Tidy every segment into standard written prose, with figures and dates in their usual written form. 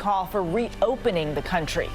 call for reopening the country.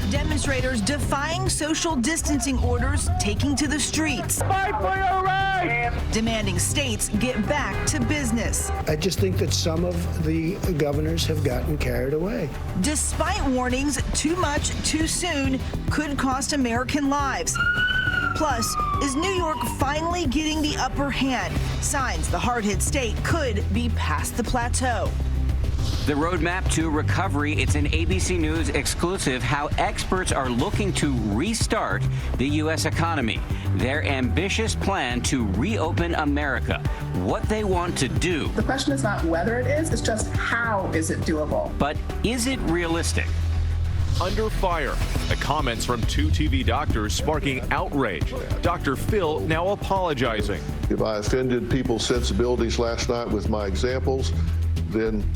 Demonstrators defying social distancing orders, taking to the streets. Fight for your rights! Demanding states get back to business. I just think that some of the governors have gotten carried away. Despite warnings, too much, too soon could cost American lives. Plus, is New York finally getting the upper hand? Signs the hard-hit state could be past the plateau. The roadmap to recovery, it's an ABC News exclusive, how experts are looking to restart the U.S. economy. Their ambitious plan to reopen America, what they want to do. The question is not whether it is, it's just how is it doable. But is it realistic? Under fire. The comments from two TV doctors sparking outrage. Dr. Phil now apologizing. If I offended people's sensibilities last night with my examples, then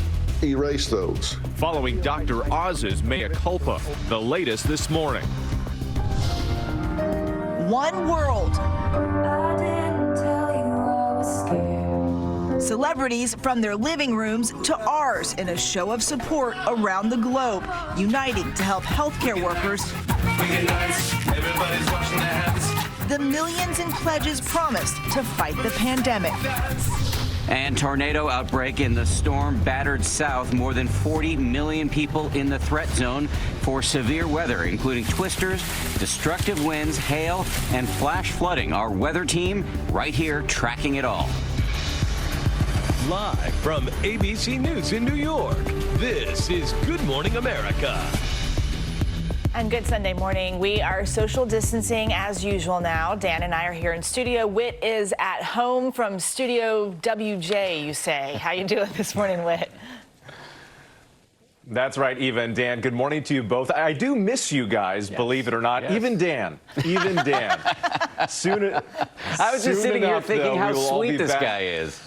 erase those. Following Dr. Oz's mea culpa, the latest this morning. One world. Celebrities from their living rooms to ours in a show of support around the globe, uniting to help healthcare workers. The millions in pledges promised to fight the pandemic. And tornado outbreak in the storm-battered South. More than 40 million people in the threat zone for severe weather, including twisters, destructive winds, hail, and flash flooding. Our weather team right here tracking it all. Live from ABC News in New York, this is Good Morning America. And good Sunday morning. We are social distancing as usual now. Dan and I are here in studio. Whit is at home from Studio WJ, you say. How you doing this morning, Whit? That's right, Eva and Dan. Good morning to you both. I do miss you guys, yes. Believe it or not. Yes. Even Dan. Soon, I was just sitting here thinking how sweet this guy is.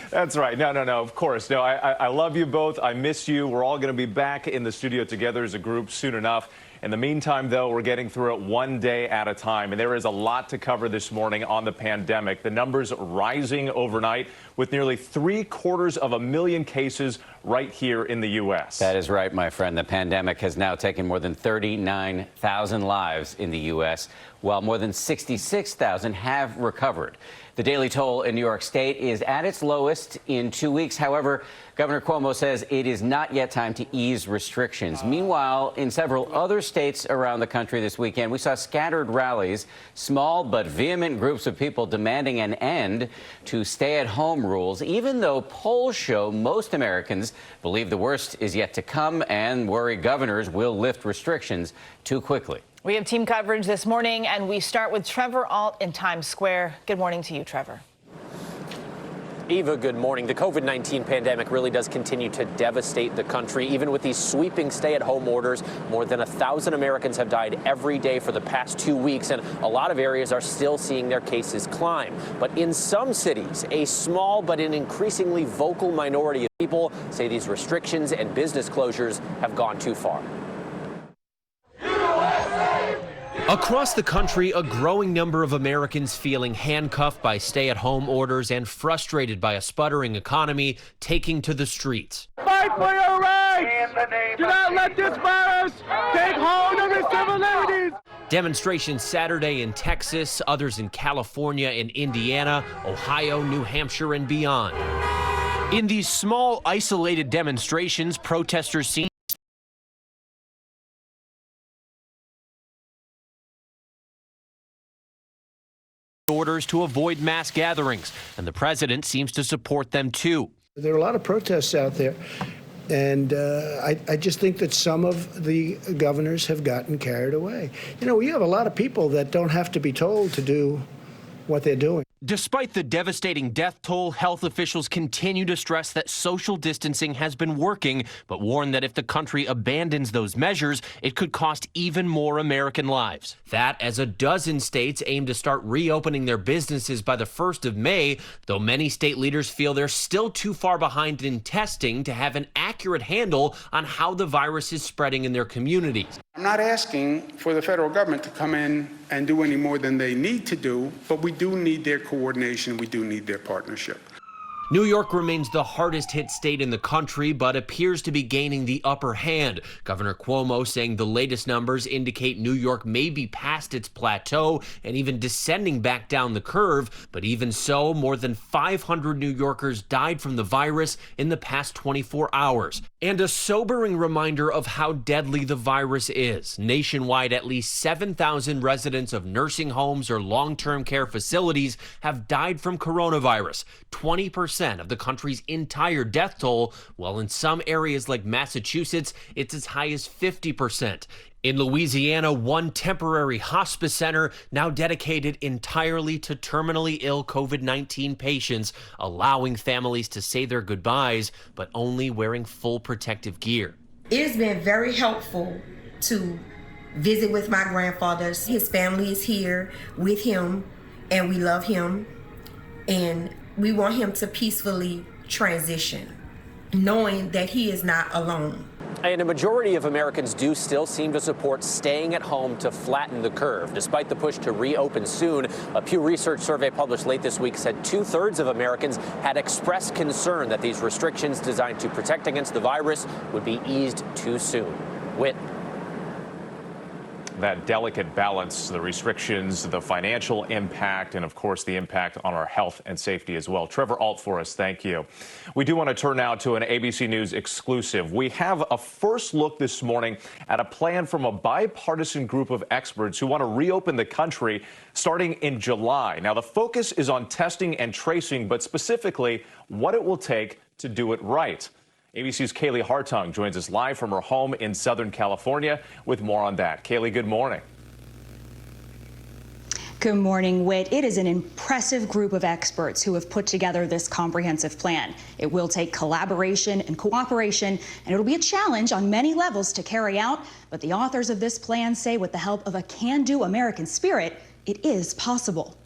That's right. No, of course. No, I love you both. I miss you. We're all going to be back in the studio together as a group soon enough. In the meantime, though, we're getting through it one day at a time. And there is a lot to cover this morning on the pandemic. The numbers rising overnight with nearly 750,000 cases right here in the U.S. That is right, my friend. The pandemic has now taken more than 39,000 lives in the U.S., while more than 66,000 have recovered. The daily toll in New York State is at its lowest in 2 weeks. However, Governor Cuomo says it is not yet time to ease restrictions. Meanwhile, in several other states around the country this weekend, we saw scattered rallies, small but vehement groups of people demanding an end to stay-at-home rules, even though polls show most Americans believe the worst is yet to come and worry governors will lift restrictions too quickly. We have team coverage this morning, and we start with Trevor Alt in Times Square. Good morning to you, Trevor. Eva, good morning. The COVID-19 pandemic really does continue to devastate the country. Even with these sweeping stay-at-home orders, more than 1,000 Americans have died every day for the past 2 weeks, and a lot of areas are still seeing their cases climb. But in some cities, a small but an increasingly vocal minority of people say these restrictions and business closures have gone too far. Across the country, a growing number of Americans feeling handcuffed by stay-at-home orders and frustrated by a sputtering economy taking to the streets. Fight for your rights! Do not let this virus take hold of your civil liberties! Demonstrations Saturday in Texas, others in California and Indiana, Ohio, New Hampshire, and beyond. In these small, isolated demonstrations, protesters seem orders to avoid mass gatherings, and the president seems to support them too. There are a lot of protests out there, and I just think that some of the governors have gotten carried away. You know, we have a lot of people that don't have to be told to do what they're doing. Despite the devastating death toll, health officials continue to stress that social distancing has been working, but warn that if the country abandons those measures, it could cost even more American lives. That as a dozen states aim to start reopening their businesses by the 1st of May, though many state leaders feel they're still too far behind in testing to have an accurate handle on how the virus is spreading in their communities. I'm not asking for the federal government to come in and do any more than they need to do, but we do need their coordination. We do need their partnership. New York remains the hardest hit state in the country, but appears to be gaining the upper hand. Governor Cuomo saying the latest numbers indicate New York may be past its plateau and even descending back down the curve. But even so, more than 500 New Yorkers died from the virus in the past 24 hours. And a sobering reminder of how deadly the virus is. Nationwide, at least 7,000 residents of nursing homes or long-term care facilities have died from coronavirus, 20% of the country's entire death toll, while in some areas like Massachusetts, it's as high as 50%. In Louisiana, one temporary hospice center now dedicated entirely to terminally ill COVID-19 patients, allowing families to say their goodbyes, but only wearing full protective gear. It has been very helpful to visit with my grandfather. His family is here with him, and we love him, and we want him to peacefully transition, knowing that he is not alone. And a majority of Americans do still seem to support staying at home to flatten the curve. Despite the push to reopen soon, a Pew Research survey published late this week said 2/3 of Americans had expressed concern that these restrictions designed to protect against the virus would be eased too soon. Whit. That delicate balance, the restrictions, the financial impact, and of course the impact on our health and safety as well. Trevor Alt for us, thank you. We do want to turn now to an ABC News exclusive. We have a first look this morning at a plan from a bipartisan group of experts who want to reopen the country starting in July. Now, the focus is on testing and tracing, but specifically what it will take to do it right. ABC's Kaylee Hartung joins us live from her home in Southern California with more on that. Kaylee, good morning. Good morning, Whit. It is an impressive group of experts who have put together this comprehensive plan. It will take collaboration and cooperation, and it'll be a challenge on many levels to carry out. But the authors of this plan say with the help of a can-do American spirit, it is possible.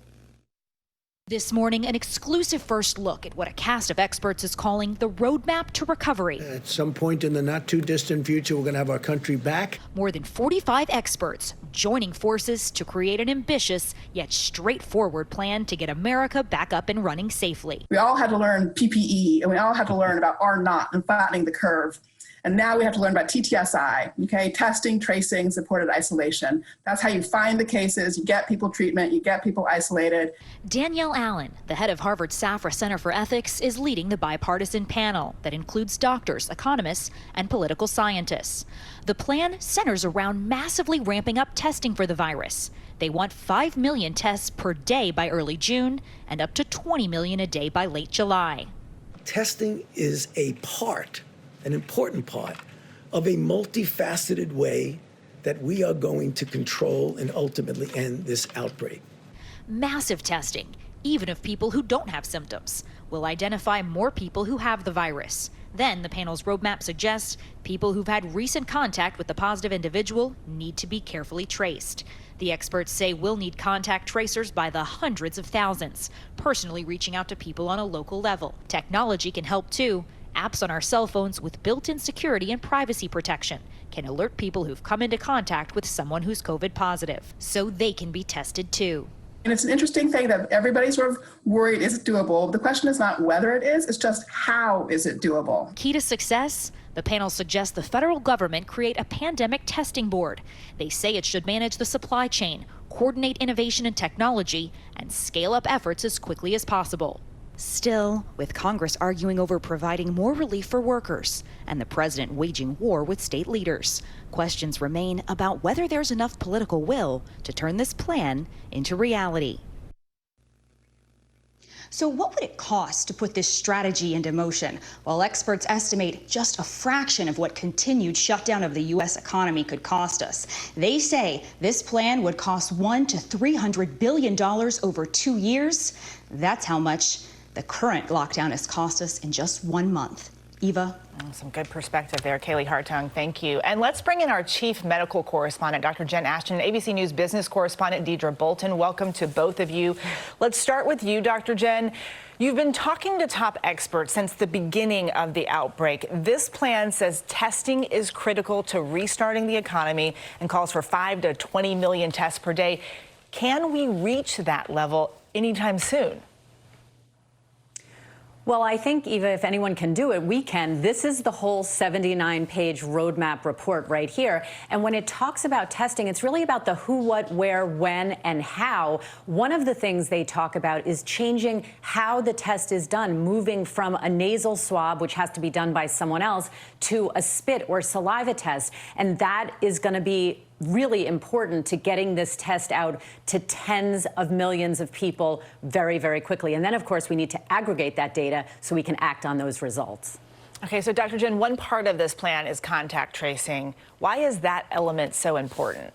This morning, an exclusive first look at what a cast of experts is calling the roadmap to recovery. At some point in the not too distant future, we're going to have our country back. More than 45 experts joining forces to create an ambitious yet straightforward plan to get America back up and running safely. We all had to learn PPE, and we all had to learn about R0 and flattening the curve. And now we have to learn about TTSI, okay? Testing, tracing, supported isolation. That's how you find the cases, you get people treatment, you get people isolated. Danielle Allen, the head of Harvard Safra Center for Ethics, is leading the bipartisan panel that includes doctors, economists, and political scientists. The plan centers around massively ramping up testing for the virus. They want 5 million tests per day by early June and up to 20 million a day by late July. Testing is a part, an important part of a multifaceted way that we are going to control and ultimately end this outbreak. Massive testing, even of people who don't have symptoms, will identify more people who have the virus. Then the panel's roadmap suggests people who've had recent contact with the positive individual need to be carefully traced. The experts say we'll need contact tracers by the hundreds of thousands, personally reaching out to people on a local level. Technology can help too. Apps on our cell phones with built-in security and privacy protection can alert people who've come into contact with someone who's COVID positive, so they can be tested too. And it's an interesting thing that everybody's sort of worried, is it doable? The question is not whether it is, it's just how is it doable? Key to success? The panel suggests the federal government create a pandemic testing board. They say it should manage the supply chain, coordinate innovation and technology, and scale up efforts as quickly as possible. Still, with Congress arguing over providing more relief for workers and the president waging war with state leaders, questions remain about whether there's enough political will to turn this plan into reality. So what would it cost to put this strategy into motion? Well, experts estimate just a fraction of what continued shutdown of the U.S. economy could cost us. They say this plan would cost $100 to $300 billion over 2 years. That's how much the current lockdown has cost us in just 1 month. Eva? Some good perspective there, Kaylee Hartung. Thank you. And let's bring in our chief medical correspondent, Dr. Jen Ashton, ABC News business correspondent, Deidre Bolton. Welcome to both of you. Let's start with you, Dr. Jen. You've been talking to top experts since the beginning of the outbreak. This plan says testing is critical to restarting the economy and calls for 5 to 20 million tests per day. Can we reach that level anytime soon? Well, I think, Eva, if anyone can do it, we can. This is the whole 79-page roadmap report right here. And when it talks about testing, it's really about the who, what, where, when, and how. One of the things they talk about is changing how the test is done, moving from a nasal swab, which has to be done by someone else, to a spit or saliva test. And that is going to be really important to getting this test out to tens of millions of people very, very quickly. And then, of course, we need to aggregate that data so we can act on those results. Okay, so Dr. Jen, one part of this plan is contact tracing. Why is that element so important?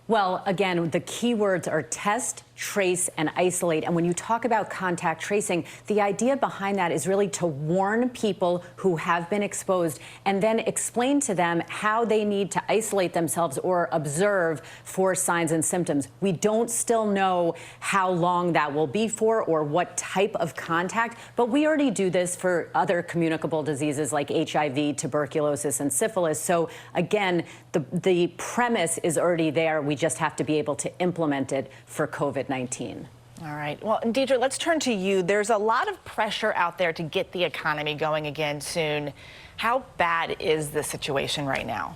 Well, again, the key words are test, trace, and isolate. And when you talk about contact tracing, the idea behind that is really to warn people who have been exposed and then explain to them how they need to isolate themselves or observe for signs and symptoms. We don't still know how long that will be for or what type of contact, but we already do this for other communicable diseases like HIV, tuberculosis, and syphilis. So again, the premise is already there. We just have to be able to implement it for COVID-19. All right. Well, Deidre, let's turn to you. There's a lot of pressure out there to get the economy going again soon. How bad is the situation right now?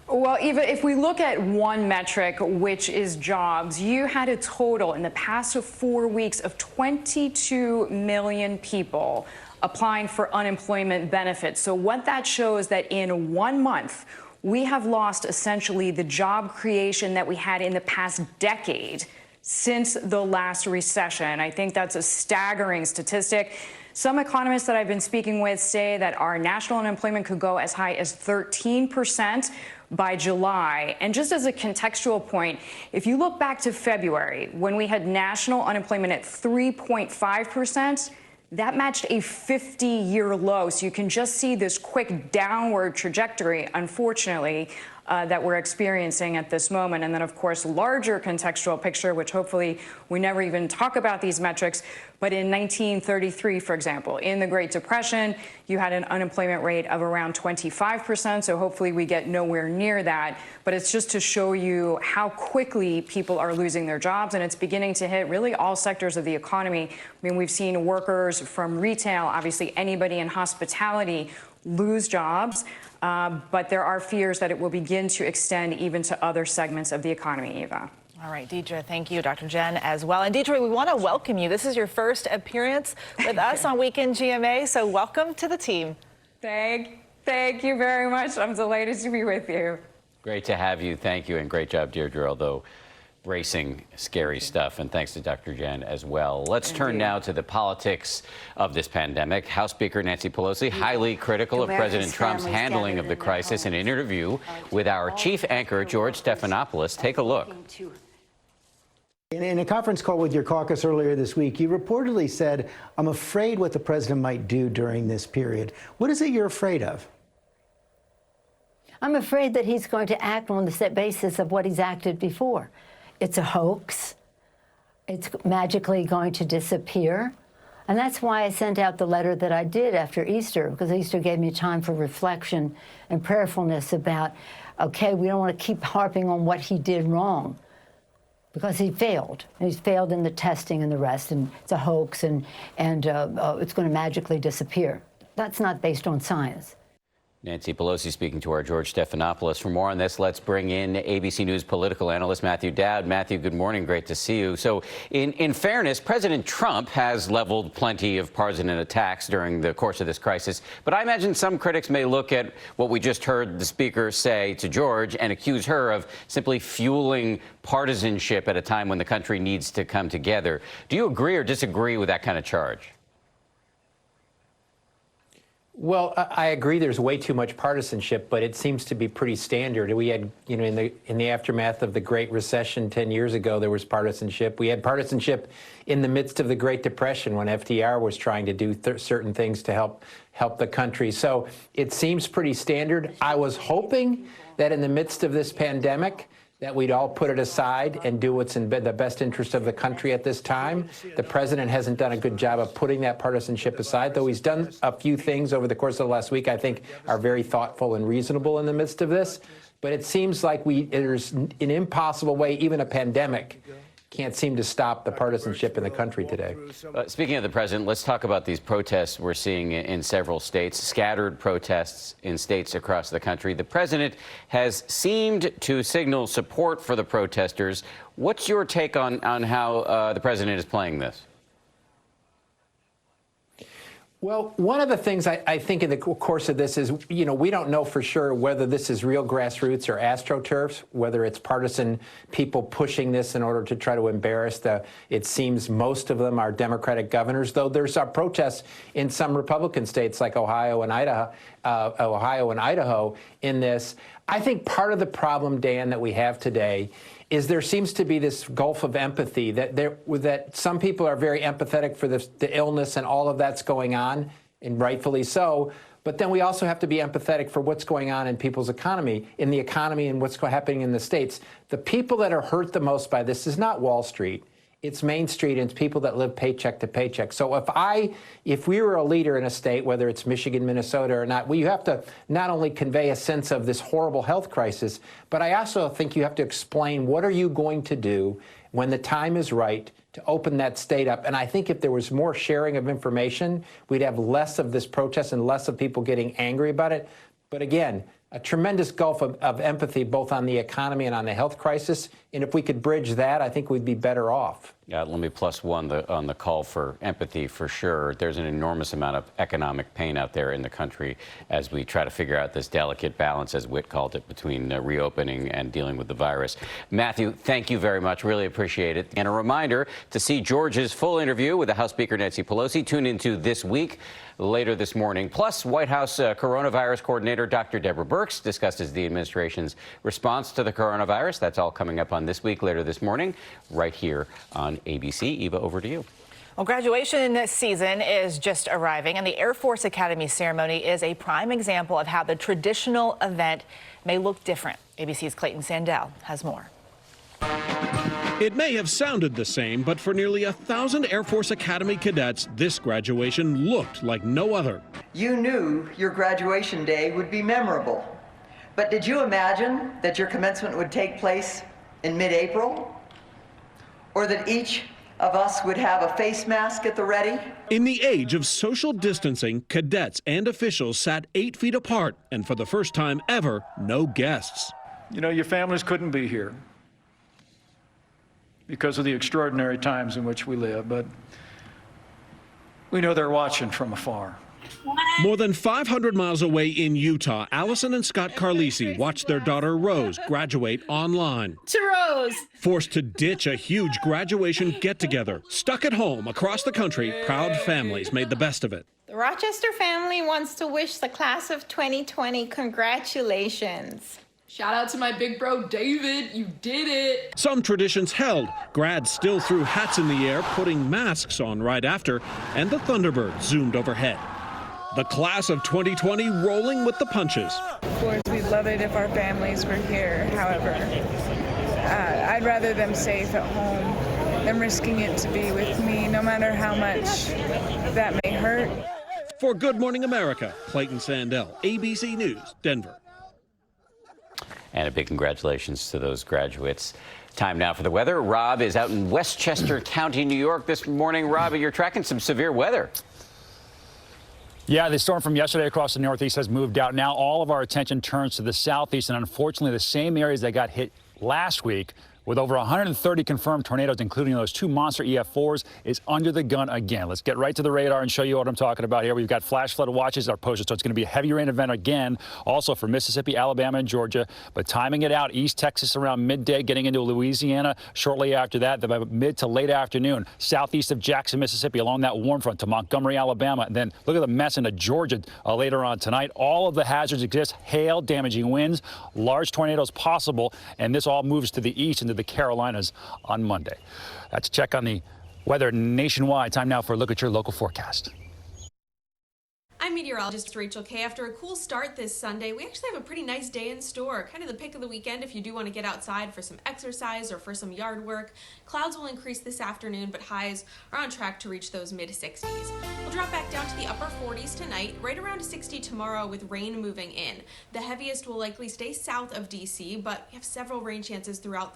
Well, Eva, if we look at one metric, which is jobs, you had a total in the past 4 weeks of 22 million people applying for unemployment benefits. So what that shows that in 1 month, we have lost essentially the job creation that we had in the past decade since the last recession. I think that's a staggering statistic. Some economists that I've been speaking with say that our national unemployment could go as high as 13% by July. And just as a contextual point, if you look back to February, when we had national unemployment at 3.5%, that matched a 50-year low. So you can just see this quick downward trajectory, unfortunately, that we're experiencing at this moment. And then, of course, larger contextual picture, which hopefully we never even talk about these metrics. But in 1933, for example, in the Great Depression, you had an unemployment rate of around 25%. So hopefully we get nowhere near that. But it's just to show you how quickly people are losing their jobs. And it's beginning to hit really all sectors of the economy. I mean, we've seen workers from retail, obviously anybody in hospitality, lose jobs. But there are fears that it will begin to extend even to other segments of the economy, Eva. All right, Deidre, thank you, Dr. Jen, as well. And Deidre, we want to welcome you. This is your first appearance with us on Weekend GMA, so welcome to the team. Thank you very much. I'm delighted to be with you. Great to have you. Thank you, and great job, Deirdre, although bracing scary stuff, and thanks to Dr. Jen as well. Let's turn now to the politics of this pandemic. House Speaker Nancy Pelosi highly critical of President Trump's handling of the crisis in an interview with our chief anchor, George Stephanopoulos. Take a look. In a conference call with your caucus earlier this week, you reportedly said, "I'm afraid what the president might do during this period." What is it you're afraid of? I'm afraid that he's going to act on the basis of what he's acted before. It's a hoax. It's magically going to disappear. And that's why I sent out the letter that I did after Easter, because Easter gave me time for reflection and prayerfulness about, okay, we don't want to keep harping on what he did wrong, because he failed. He's failed in the testing and the rest, and it's a hoax, and it's going to magically disappear. That's not based on science. Nancy Pelosi speaking to our George Stephanopoulos. For more on this, let's bring in ABC News political analyst Matthew Dowd. Matthew, good morning. Great to see you. So in fairness, President Trump has leveled plenty of partisan attacks during the course of this crisis. But I imagine some critics may look at what we just heard the speaker say to George and accuse her of simply fueling partisanship at a time when the country needs to come together. Do you agree or disagree with that kind of charge? Well, I agree there's way too much partisanship, but it seems to be pretty standard. We had, you know, in the aftermath of the Great Recession 10 years ago, there was partisanship. We had partisanship in the midst of the Great Depression when FDR was trying to do certain things to help the country. So it seems pretty standard. I was hoping that in the midst of this pandemic, that we'd all put it aside and do what's in the best interest of the country at this time. The president hasn't done a good job of putting that partisanship aside, though he's done a few things over the course of the last week I think are very thoughtful and reasonable in the midst of this. But it seems like there's an impossible way, even a pandemic, can't seem to stop the partisanship in the country today. Speaking of the president, let's talk about these protests we're seeing in several states, scattered protests in states across the country. The president has seemed to signal support for the protesters. What's your take on how the president is playing this? Well, one of the things I think in the course of this is, we don't know for sure whether this is real grassroots or astroturfs, whether it's partisan people pushing this in order to try to embarrass it seems most of them are Democratic governors, though there's protests in some Republican states like Ohio and Idaho in this. I think part of the problem, Dan, that we have today is there seems to be this gulf of empathy that some people are very empathetic for the illness and all of that's going on, and rightfully so. But then we also have to be empathetic for what's going on in people's economy, and what's happening in the states. The people that are hurt the most by this is not Wall Street. It's Main Street, and it's people that live paycheck to paycheck. So if we were a leader in a state, whether it's Michigan, Minnesota or not, you have to not only convey a sense of this horrible health crisis, but I also think you have to explain what are you going to do when the time is right to open that state up. And I think if there was more sharing of information, we'd have less of this protest and less of people getting angry about it. But again, a tremendous gulf of empathy, both on the economy and on the health crisis. And if we could bridge that, I think we'd be better off. Yeah, let me plus one on the call for empathy for sure. There's an enormous amount of economic pain out there in the country as we try to figure out this delicate balance, as Whit called it, between reopening and dealing with the virus. Matthew, thank you very much. Really appreciate it. And a reminder to see George's full interview with the House Speaker Nancy Pelosi. Tune into This Week later this morning. Plus, White House coronavirus coordinator Dr. Deborah Birx discusses the administration's response to the coronavirus. That's all coming up on This Week later this morning, right here on ABC. Eva, over to you. Well, graduation season is just arriving, and the Air Force Academy ceremony is a prime example of how the traditional event may look different. ABC's Clayton Sandell has more. It may have sounded the same, but for nearly 1,000 Air Force Academy cadets, this graduation looked like no other. You knew your graduation day would be memorable, but did you imagine that your commencement would take place in mid-April? Or that each of us would have a face mask at the ready? In the age of social distancing, cadets and officials sat 8 feet apart, and for the first time ever, no guests. You know, your families couldn't be here because of the extraordinary times in which we live, but we know they're watching from afar. More than 500 miles away in Utah, Allison and Scott Carlisi watched their daughter Rose graduate online. To Rose! Forced to ditch a huge graduation get-together. Stuck at home across the country, proud families made the best of it. The Rochester family wants to wish the class of 2020 congratulations. Shout out to my big bro, David. You did it. Some traditions held. Grads still threw hats in the air, putting masks on right after, and the Thunderbird zoomed overhead. The class of 2020 rolling with the punches. Of course, we'd love it if our families were here. However, I'd rather them safe at home than risking it to be with me, no matter how much that may hurt. For Good Morning America, Clayton Sandell, ABC News, Denver. And a big congratulations to those graduates. Time now for the weather. Rob is out in Westchester County, New York this morning. Rob, you're tracking some severe weather. Yeah, the storm from yesterday across the Northeast has moved out. Now all of our attention turns to the Southeast, and unfortunately the same areas that got hit last week with over 130 confirmed tornadoes, including those 2 monster EF4s, is under the gun again. Let's get right to the radar and show you what I'm talking about here. We've got flash flood watches are posted, so it's going to be a heavy rain event again, also for Mississippi, Alabama, and Georgia. But timing it out, East Texas around midday, getting into Louisiana shortly after that, by mid to late afternoon. Southeast of Jackson, Mississippi, along that warm front to Montgomery, Alabama. And then look at the mess into Georgia later on tonight. All of the hazards exist: hail, damaging winds, large tornadoes possible, and this all moves to the east into the Carolinas on Monday. That's a check on the weather nationwide. Time now for a look at your local forecast. I'm meteorologist Rachel Kay. After a cool start this Sunday, we actually have a pretty nice day in store. Kind of the pick of the weekend if you do want to get outside for some exercise or for some yard work. Clouds will increase this afternoon, but highs are on track to reach those mid-60s. We'll drop back down to the upper 40s tonight, right around 60 tomorrow with rain moving in. The heaviest will likely stay south of DC, but we have several rain chances throughout